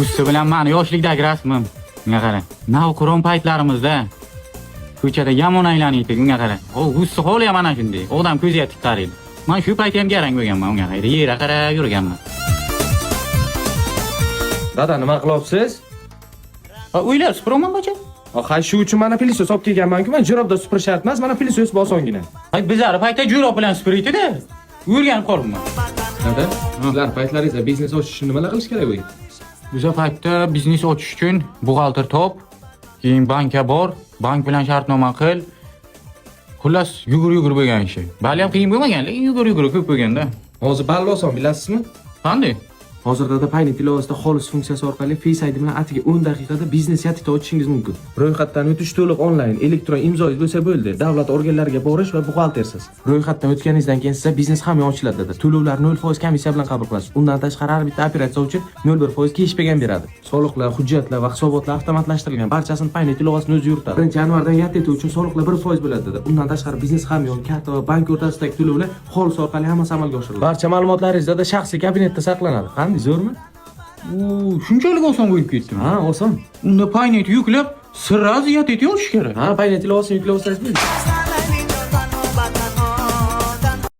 Usti bilan meni yoshlikdagi rasmim. Bunga qara. Navqiron paytlarimizda ko'chada yomon aylanib bunga qara. Usti holi ham mana shunday. Odam ko'ziga tik qaraydi. Men shu payt ham garang bo'lganman unga qara. Yera qara yurganman. Dada, nima qilyapsiz? Uylar supuraman bacha. Ha, shu uchun mana pilisos olib kelganman-ku, men jirobda supurish shart emas, mana pilisos bosongina. Bizlar paytda jirob bilan supuraydi-da. O'rganib qolibman. Dada, sizlar paytlaringizda biznes ochish uchun nimalar qilish kerak bo'yi? Bizlar paytda biznes ochish uchun buxgalter top, keyin bankka bor, bank bilan shartnoma qil. Xullas, yugur bo'lgan ish. Bali ham qiyin bo'lmagan, lekin yugur ko'p bo'lganda. Hozir balli oson, bilasizmi? Qanday? Hozirda Paynet ilovasida xolis funksiyasi orqali Face ID bilan atigi 10 daqiqada biznes yatita ochishingiz mumkin. Ro'yxatdan o'tish to'liq onlayn, elektron imzoingiz bo'lsa bo'ldi. Davlat organlariga borish va buxgaltersiz. Ro'yxatdan o'tganingizdan keyin sizga biznes hamma ochiladi dedi. To'lovlar 0% komissiya bilan qabul qilasiz. Undan tashqari har bitta operatsiya uchun 0.1% cashback ham beradi. Soliqlar, hujjatlar va hisobotlar avtomatlashtirilgan. Barchasini Paynet ilovasini o'zi yuritadi. 1-yanvardan yatita uchun soliqlar 1% bo'ladi dedi. Undan tashqari biznes hamyon, karta va bank o'rtasidagi to'lovlar xolis orqali hammasi amalga oshiriladi. Barcha ma'lumotlaringizda shaxsiy kabinetda saqlanadi. Qanday zo'rmi? Shunchalik oson bo'lib ketdimi? Ha, oson. Unda Paynet yuklab, sirraz yatita yozish kerak. Ha, Paynet ilovasini yuklab olsangiz bo'ladi.